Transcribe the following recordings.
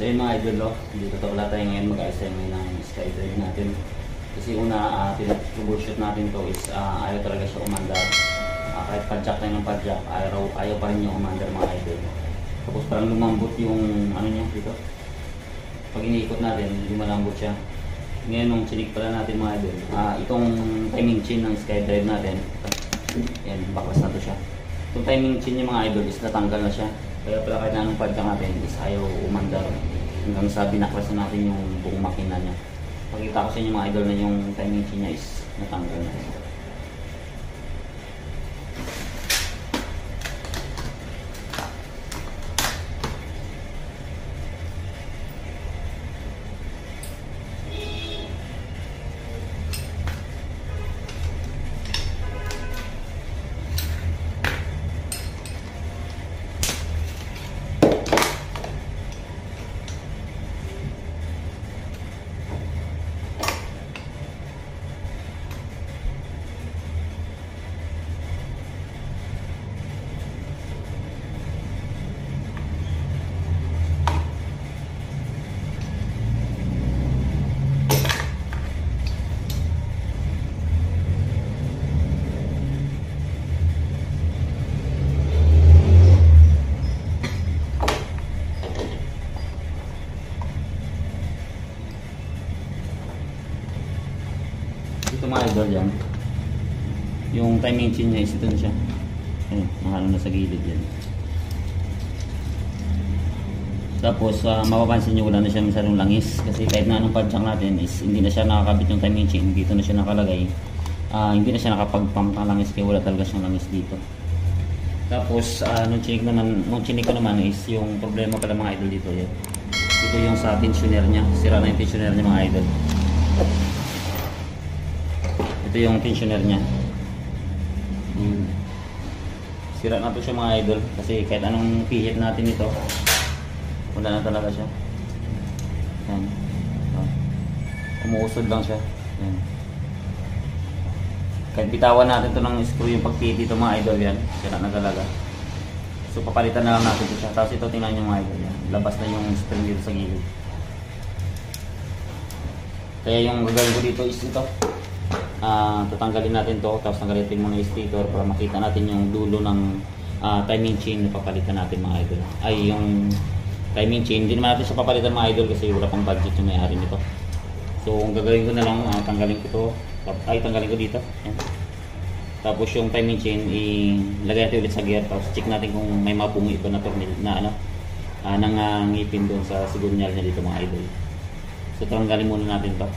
So yun mga idol, dito wala tayo ngayon mag-assemble ng skydrive natin. Kasi una, troubleshoot natin to is ayaw talaga siya umandar. Kahit padjak tayo ng padjak, ayaw pa rin yung umandar mga idol. Tapos parang lumambot yung ano niya dito. Pag iniikot natin, lumalambot siya. Ngayon nung chinik pala natin mga idol, itong timing chain ng skydrive natin, yan, baklas na to siya. Itong timing chain niya mga idol is natanggal na siya. Kaya pala kahit na anong padjak natin is ayaw umandar. Hanggang sa binaklas na natin yung buong makina niya. Pakita ko sa inyo mga idol na yung timing chain niya is natanggal na. Ito mga idol yan, yung timing chain niya is ito na siya. Ayun, mahalo na sa gilid yan. Tapos mapapansin nyo wala na siya masyadong langis. Kasi kahit na anong padjak natin is hindi na siya nakakabit yung timing chain. Dito na siya nakalagay. Hindi na siya nakapag-pump ng langis kaya wala talaga siyang langis dito. Tapos nung chinik ko naman is yung problema pala mga idol dito yan. Ito yung sa tensioner niya. Sira na yung tensioner niya mga idol. Ito yung tensioner niya. Sira na to siya mga idol. Kasi kahit anong pihit natin ito, wala na talaga siya. Yan. Umuusod lang siya. Yan. Kahit bitawan natin ito ng screw yung pagpihit dito mga idol yan. Sira na talaga. So papalitan na lang natin ito siya. Tapos ito tingnan nyo mga idol yan. Labas na yung spring dito sa gilid. Kaya yung gagawin ko dito is ito. Tatanggalin natin to, tapos tanggalin muna yung sticker para makita natin yung dulo ng timing chain na papalitan natin mga idol. Ay yung timing chain, hindi naman natin siya papalitan mga idol kasi wala pang budget yung may-ari nito. So ang gagawin ko na lang, tanggalin ko to, tanggalin ko dito. Yan. Tapos yung timing chain ilagay natin ulit sa gear, tapos check natin kung may mabungi ito na tornil na nangangipin doon sa sigunyal niya dito mga idol. So tanggalin muna natin to.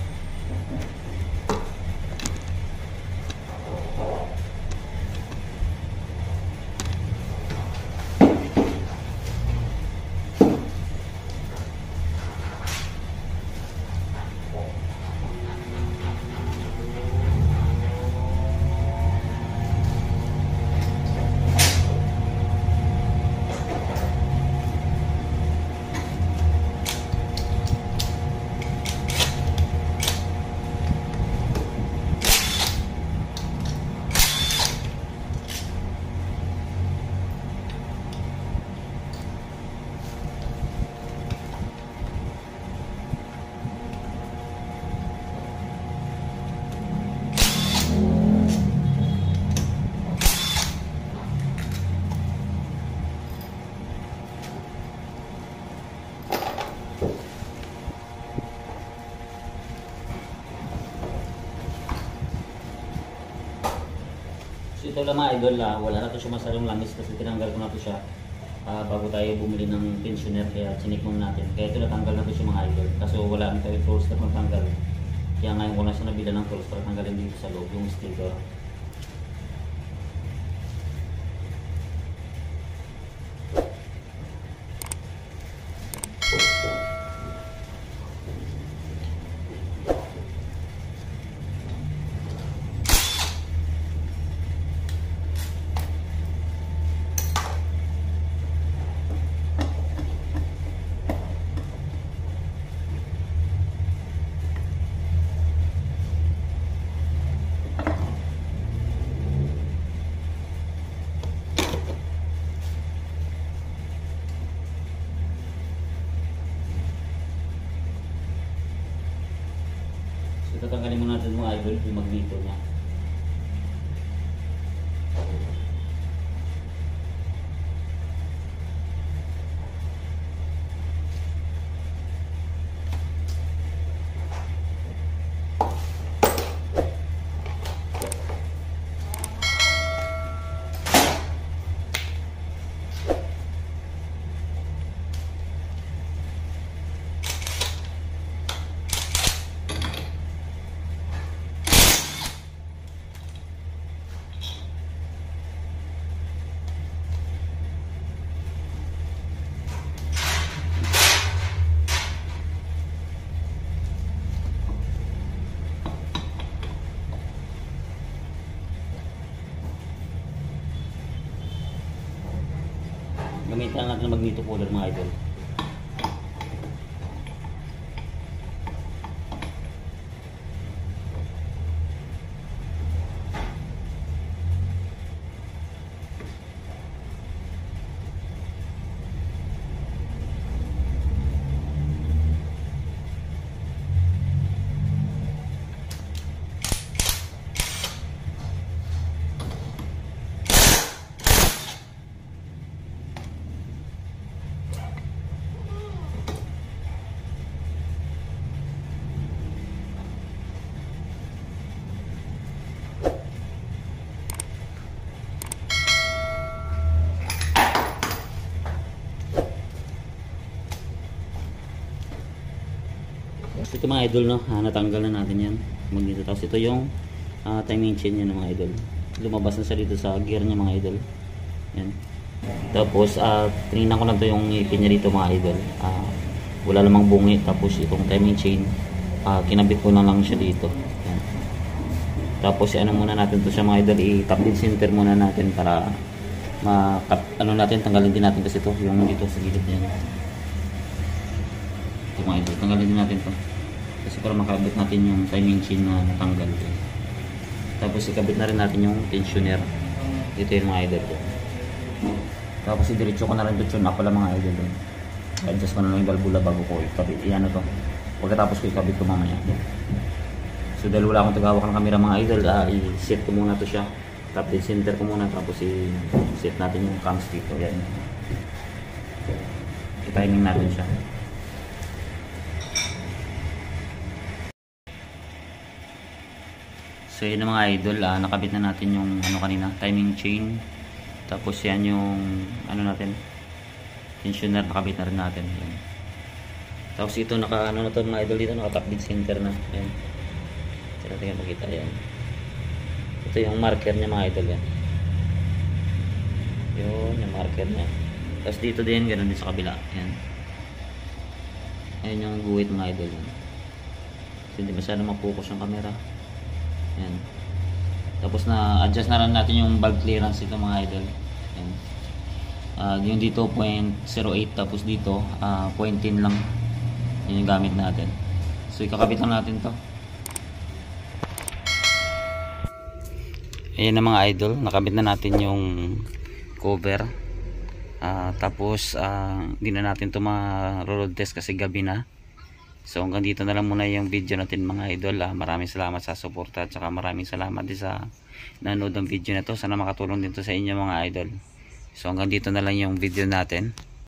So ito lang mga idol, wala na to siya masyadong langis kasi tinanggal ko na to siya bago tayo bumili ng tensioner, kaya chinik muna natin. Kaya ito natanggal na to siya mga idol. Kaso wala na tayo tools na pagtanggal. Kaya ngayon ko na siya nabila ng tools para tanggalin dito sa loob yung sticker. tatanggalin muna natin mga idol yung magnito niya. Gamitan natin ng magneto puller mga idol. Ito mga idol, no, natanggal na natin yan magneto. Tapos ito yung timing chain niya mga idol, lumabas na siya dito sa gear niya mga idol. Yan. Tapos tinignan ko lang to yung ipin niya dito mga idol, wala namang bungi. Tapos itong timing chain kinabit ko na lang siya dito. Yan. Tapos ano muna natin to siya mga idol, i-top din center muna natin para ano natin, tanggalin din natin kasi ito yung dito sa gilid niya. Ito mga idol, tanggalin din natin to kasi para makabit natin yung timing chain na natanggal. Tapos ikabit na rin natin yung tensioner. Ito yung mga idol ko. Tapos idiretso ko na rin dito na pala mga idol. Adjust ko na lang yung valvula bago ko ikabit. Iyan to. Pagkatapos ko ikabit ko mamaya. So dahil wala akong tagawak ng camera mga idol, i-set ko muna to siya. Top dead center ko muna, tapos i-set natin yung cams dito. Yan. I-timing natin siya. So yun na mga idol, nakabit na natin yung kanina, timing chain. Tapos yan yung natin, tensioner, nakabit na rin natin. Yan. Tapos ito na to mga idol, dito naka top dead center na. Yan. Tira natin makita yan. Ito yung marker niya mga idol yan. Yun yung marker niya. Tapos dito din, ganoon din sa kabila. Yan. Ayun yung guhit mga idol yan. So hindi masyado mag-focus yung camera. Yan. Tapos na-adjust na rin natin yung valve clearance ito mga idol. Yan. Yung dito 0.08, tapos dito 0.10 lang. Yan yung gamit natin. So ikakabit lang natin to. Ayan na mga idol, nakabit na natin yung cover. Tapos hindi na natin to ma-road test kasi gabi na. So hanggang dito na lang muna yung video natin mga idol. Maraming salamat sa suporta at saka maraming salamat din sa nanood ng video na to. Sana makatulong din to sa inyo mga idol. So hanggang dito na lang yung video natin.